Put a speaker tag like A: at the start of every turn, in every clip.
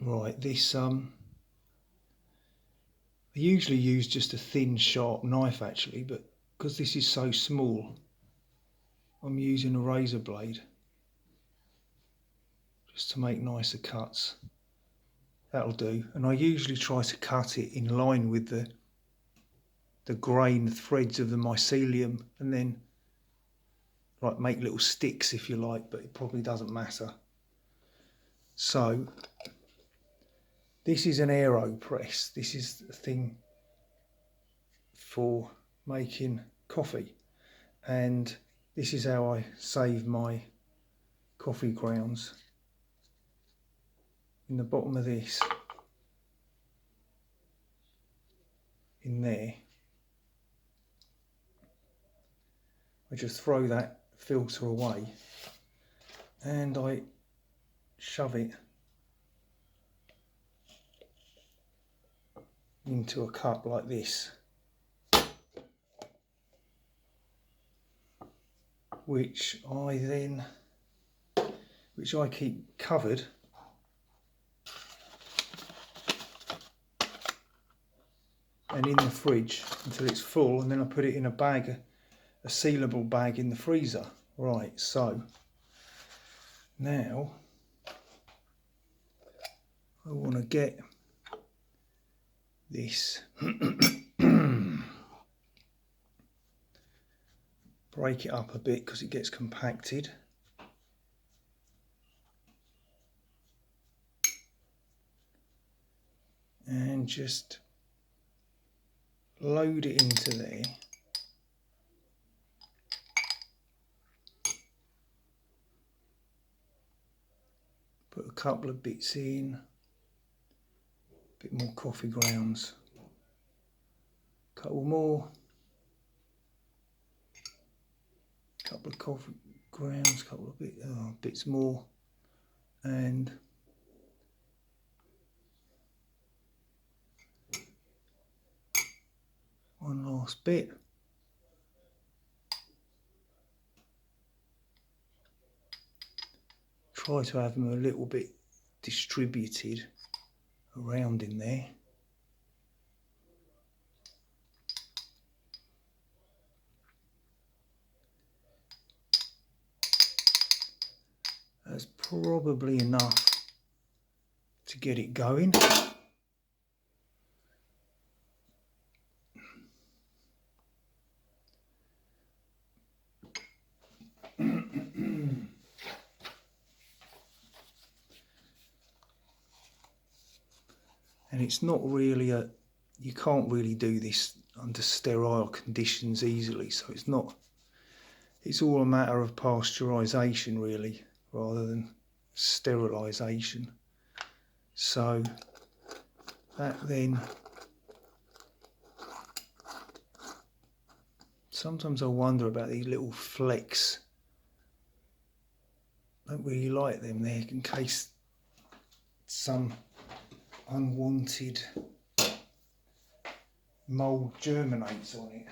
A: Right, this I usually use just a thin sharp knife actually, but because this is so small I'm using a razor blade just to make nicer cuts. That'll do. And I usually try to cut it in line with the grain threads of the mycelium, and then like make little sticks if you like, but it probably doesn't matter. So this is an AeroPress. This is a thing for making coffee, and this is how I save my coffee grounds. In the bottom of this, in there, I just throw that filter away and I shove it into a cup like this, which I keep covered and in the fridge until it's full, and then I put it in a bag, a sealable bag in the freezer. Right, so now I want to get this break it up a bit because it gets compacted. And just load it into there. Put a couple of bits in, a bit more coffee grounds, a couple more, a couple of coffee grounds, a couple of bits more, and one last bit. Try to have them a little bit distributed around in there. That's probably enough to get it going. And it's not really you can't really do this under sterile conditions easily, so it's all a matter of pasteurisation really, rather than sterilisation. So that then, sometimes I wonder about these little flecks. I don't really like them there, in case some unwanted mould germinates on it.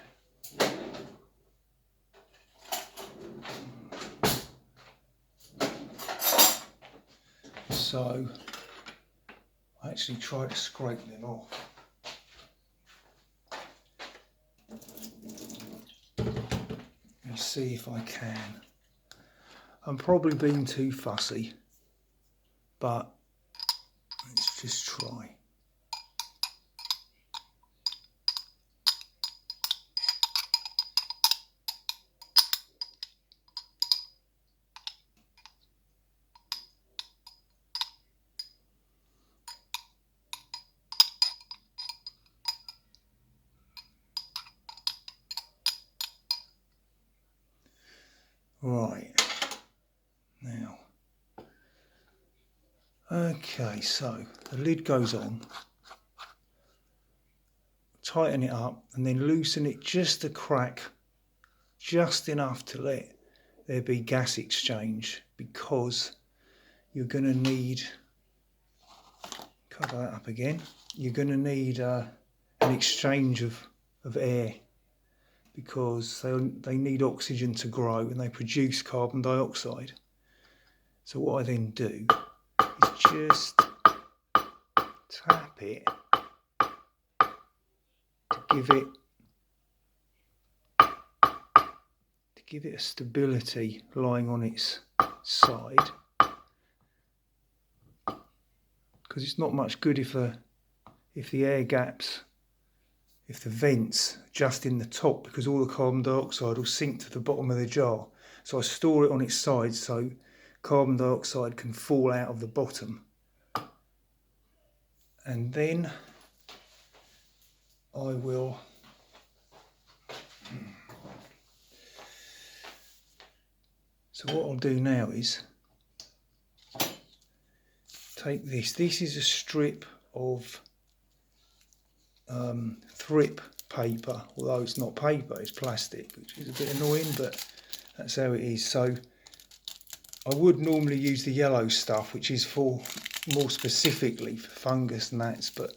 A: So I actually try to scrape them off. And see if I can. I'm probably being too fussy, but let's just try. Right, now, okay, so the lid goes on, tighten it up and then loosen it just a crack, just enough to let there be gas exchange, because you're going to need, cover that up again, you're going to need an exchange of air, because they need oxygen to grow and they produce carbon dioxide. So what I then do is just tap it to give it a stability lying on its side, because it's not much good if the air gaps, if the vents are just in the top, because all the carbon dioxide will sink to the bottom of the jar. So I store it on its side so carbon dioxide can fall out of the bottom. And then I will so what I'll do now is take this. This is a strip of thrip paper, although it's not paper, it's plastic, which is a bit annoying, but that's how it is. So I would normally use the yellow stuff, which is for more specifically for fungus and gnats, but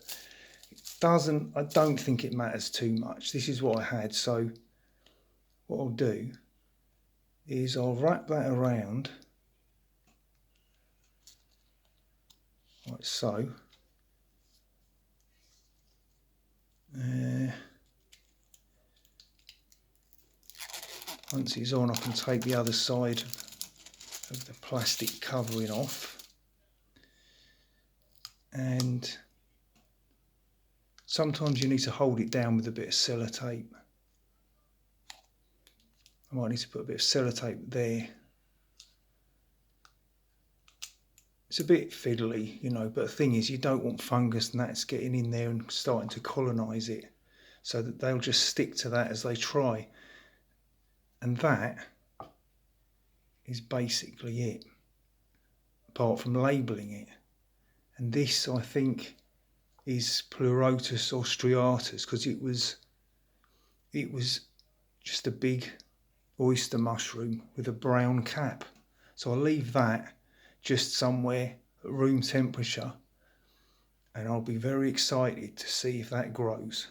A: I don't think it matters too much. This is what I had, so what I'll do is I'll wrap that around like so. Once it's on, I can take the other side of the plastic covering off, and sometimes you need to hold it down with a bit of sellotape. I might need to put a bit of sellotape there. It's a bit fiddly, you know, but the thing is, you don't want fungus and gnats getting in there and starting to colonise it, so that they'll just stick to that as they try. And that is basically it, apart from labelling it. And this, I think, is Pleurotus austriatus, because it was just a big oyster mushroom with a brown cap. So I'll leave that just somewhere at room temperature, and I'll be very excited to see if that grows.